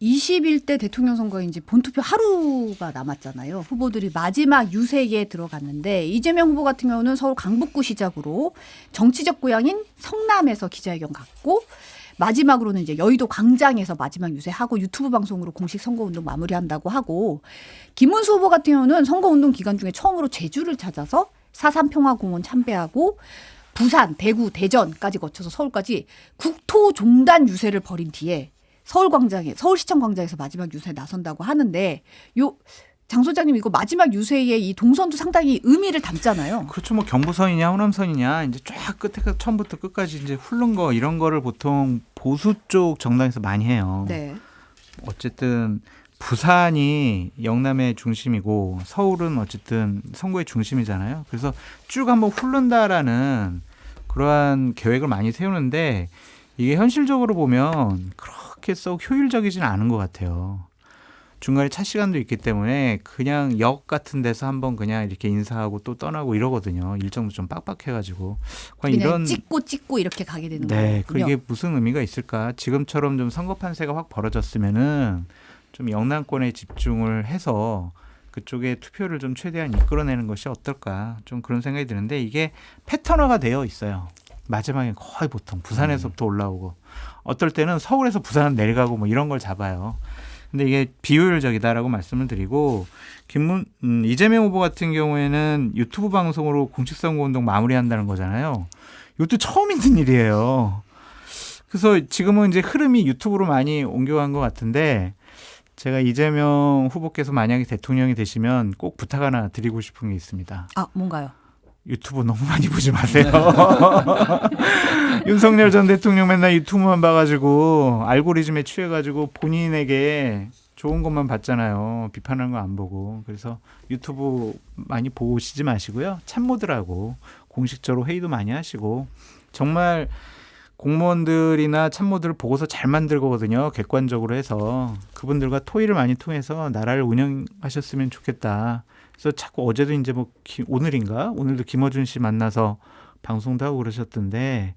21대 대통령 선거에 이제 본투표 하루가 남았잖아요. 후보들이 마지막 유세에 들어갔는데 이재명 후보 같은 경우는 서울 강북구 시작으로 정치적 고향인 성남에서 기자회견 갖고 마지막으로는 이제 여의도 광장에서 마지막 유세하고 유튜브 방송으로 공식 선거운동 마무리한다고 하고 김문수 후보 같은 경우는 선거운동 기간 중에 처음으로 제주를 찾아서 4.3 평화공원 참배하고 부산, 대구, 대전까지 거쳐서 서울까지 국토종단 유세를 벌인 뒤에 서울시청 광장에서 마지막 유세에 나선다고 하는데 장 소장님 이거 마지막 유세의 이 동선도 상당히 의미를 담잖아요. 그렇죠. 뭐 경부선이냐 호남선이냐 이제 쫙 끝에 처음부터 끝까지 이제 훑는 거 이런 거를 보통 보수 쪽 정당에서 많이 해요. 네. 어쨌든 부산이 영남의 중심이고 서울은 어쨌든 선거의 중심이잖아요. 그래서 쭉 한번 훑는다라는 그러한 계획을 많이 세우는데 이게 현실적으로 보면 그렇게 썩 효율적이지는 않은 것 같아요. 중간에 차 시간도 있기 때문에 그냥 역 같은 데서 한번 그냥 이렇게 인사하고 또 떠나고 이러거든요. 일정도 좀 빡빡해가지고 그냥 이런 찍고 이렇게 가게 되는 거예요. 네, 그게 무슨 의미가 있을까? 지금처럼 좀 선거 판세가 확 벌어졌으면은 좀 영남권에 집중을 해서 그쪽에 투표를 좀 최대한 이끌어내는 것이 어떨까? 좀 그런 생각이 드는데 이게 패턴화가 되어 있어요. 마지막에 거의 보통 부산에서부터 올라오고 어떨 때는 서울에서 부산 내려가고 뭐 이런 걸 잡아요. 근데 이게 비효율적이다라고 말씀을 드리고 이재명 후보 같은 경우에는 유튜브 방송으로 공식 선거운동 마무리한다는 거잖아요. 이것도 처음 있는 일이에요. 그래서 지금은 이제 흐름이 유튜브로 많이 옮겨간 것 같은데 제가 이재명 후보께서 만약에 대통령이 되시면 꼭 부탁 하나 드리고 싶은 게 있습니다. 아, 뭔가요? 유튜브 너무 많이 보지 마세요. 윤석열 전 대통령 맨날 유튜브만 봐가지고 알고리즘에 취해가지고 본인에게 좋은 것만 봤잖아요. 비판하는 거 안 보고. 그래서 유튜브 많이 보시지 마시고요. 참모들하고 공식적으로 회의도 많이 하시고 정말 공무원들이나 참모들을 보고서 잘 만들 거거든요. 객관적으로 해서 그분들과 토의를 많이 통해서 나라를 운영하셨으면 좋겠다. 그래서 자꾸 어제도 이제 뭐 오늘도 김어준 씨 만나서 방송도 하고 그러셨던데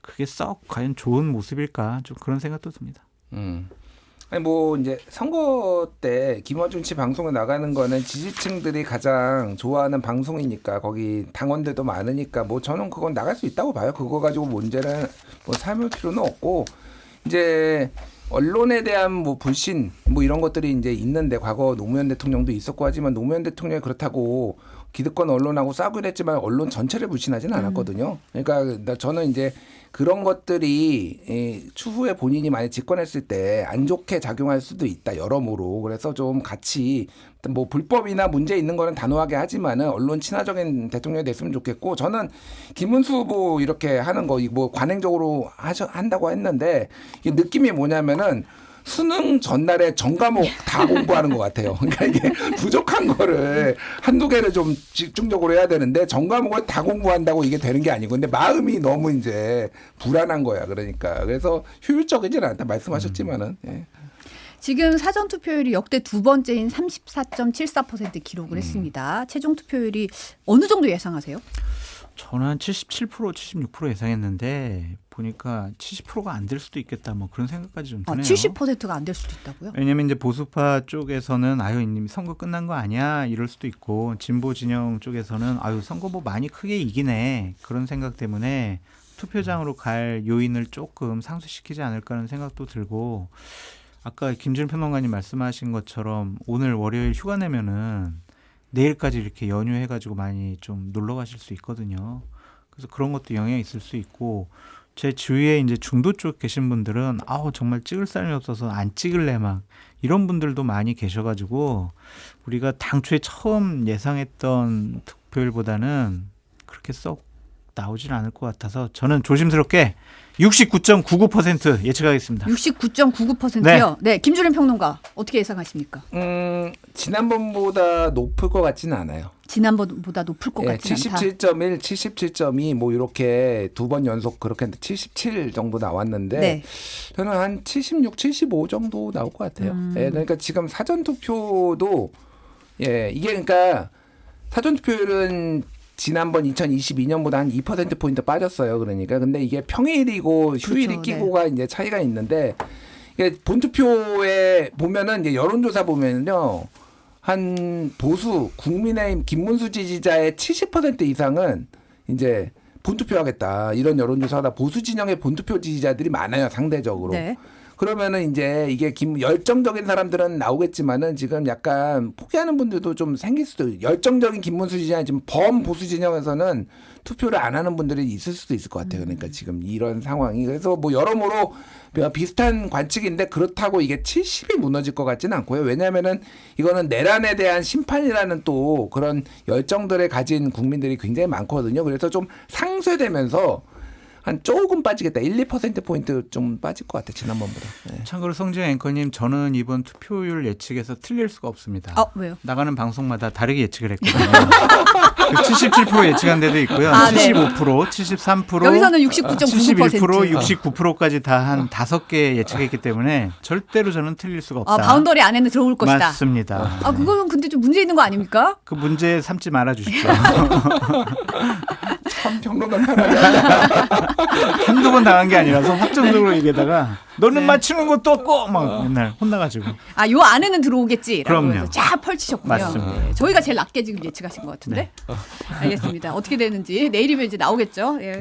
그게 썩 과연 좋은 모습일까 좀 그런 생각도 듭니다. 아니 뭐 이제 선거 때 김어준 씨 방송에 나가는 거는 지지층들이 가장 좋아하는 방송이니까 거기 당원들도 많으니까 뭐 저는 그건 나갈 수 있다고 봐요. 그거 가지고 문제는 뭐 삼을 필요는 없고 이제 언론에 대한 뭐 불신 뭐 이런 것들이 이제 있는데 과거 노무현 대통령도 있었고 하지만 노무현 대통령이 그렇다고 기득권 언론하고 싸우기로 했지만 언론 전체를 불신하지는 않았거든요. 그러니까 저는 이제 그런 것들이 추후에 본인이 많이 집권했을 때 안 좋게 작용할 수도 있다 여러모로. 그래서 좀 같이 뭐 불법이나 문제 있는 거는 단호하게 하지만은 언론 친화적인 대통령이 됐으면 좋겠고 저는 김문수 후보 이렇게 하는 거 뭐 관행적으로 한다고 했는데 이 느낌이 뭐냐면은 수능 전날에 전 과목 다 공부하는 것 같아요. 그러니까 이게 부족한 거를 한두 개를 좀 집중적으로 해야 되는데 전 과목을 다 공부한다고 이게 되는 게 아니고 근데 마음이 너무 이제 불안한 거야. 그러니까 그래서 효율적이지는 않다 말씀하셨지만은. 예. 지금 사전 투표율이 역대 두 번째인 34.74% 기록을 했습니다. 최종 투표율이 어느 정도 예상하세요? 저는 한 77%, 76% 예상했는데 보니까 70%가 안 될 수도 있겠다. 뭐 그런 생각까지 좀 드네요. 70%가 안 될 수도 있다고요? 왜냐하면 이제 보수파 쪽에서는 이미 선거 끝난 거 아니야 이럴 수도 있고 진보 진영 쪽에서는 선거 뭐 많이 크게 이기네 그런 생각 때문에 투표장으로 갈 요인을 조금 상쇄시키지 않을까 하는 생각도 들고 아까 김준일 평론가님 말씀하신 것처럼 오늘 월요일 휴가 내면은 내일까지 이렇게 연휴해가지고 많이 좀 놀러 가실 수 있거든요. 그래서 그런 것도 영향이 있을 수 있고 제 주위에 이제 중도 쪽 계신 분들은 정말 찍을 사람이 없어서 안 찍을래 막 이런 분들도 많이 계셔가지고 우리가 당초에 처음 예상했던 득표율보다는 그렇게 썩 나오진 않을 것 같아서 저는 조심스럽게 69.99% 예측하겠습니다. 69.99%요? 네, 김준일 평론가 어떻게 예상하십니까? 지난번보다 높을 것 같지는 않아요. 지난번보다 높을 것 같지 않다. 77.1, 77.2 뭐 이렇게 두 번 연속 그렇게 77 정도 나왔는데 네. 저는 한 76, 75 정도 나올 것 같아요. 그러니까 지금 사전 투표도 이게 그러니까 사전 투표율은 지난번 2022년보다 한 2%포인트 빠졌어요. 그러니까. 근데 이게 평일이고 휴일이 그렇죠. 끼고가 이제 차이가 있는데 본투표에 보면은 이제 여론조사 보면요. 한 보수 국민의힘 김문수 지지자의 70% 이상은 이제 본투표하겠다 이런 여론조사다 보수 진영의 본투표 지지자들이 많아요 상대적으로. 네. 그러면은 이제 이게 열정적인 사람들은 나오겠지만은 지금 약간 포기하는 분들도 좀 생길 수도 열정적인 김문수 지지자 지금 범보수 진영에서는 투표를 안 하는 분들이 있을 수도 있을 것 같아요. 그러니까 지금 이런 상황이 그래서 뭐 여러모로 비슷한 관측인데 그렇다고 이게 70이 무너질 것 같지는 않고요. 왜냐하면은 이거는 내란에 대한 심판이라는 또 그런 열정들을 가진 국민들이 굉장히 많거든요. 그래서 좀 상쇄되면서 한 조금 빠지겠다. 1~2%포인트 좀 빠질 것 같아요. 지난번보다. 네. 참고로 성지영 앵커님 저는 이번 투표율 예측에서 틀릴 수가 없습니다. 왜요? 나가는 방송마다 다르게 예측을 했거든요. 77% 예측한 데도 있고요. 아, 네. 75%, 73%, 여기서는 69.99%. 71%, 69%까지 다 한 5개 예측했기 때문에 절대로 저는 틀릴 수가 없다. 바운더리 안에는 들어올 것이다. 맞습니다. 그거는 근데 좀 문제 있는 거 아닙니까? 그 문제 삼지 말아 주십시오. 참 평론가 편하게. 한두 번 당한 게 아니라서 확정적으로 얘기하다가 너는 네. 맞추는 것도 없고 막 맨날 혼나가지고. 요 안에는 들어오겠지라고 그럼요. 해서 쫙 펼치셨군요. 맞습니다. 네, 저희가 제일 낮게 지금 예측하신 것 같은데. 알겠습니다. 어떻게 되는지 내일이면 이제 나오겠죠. 예.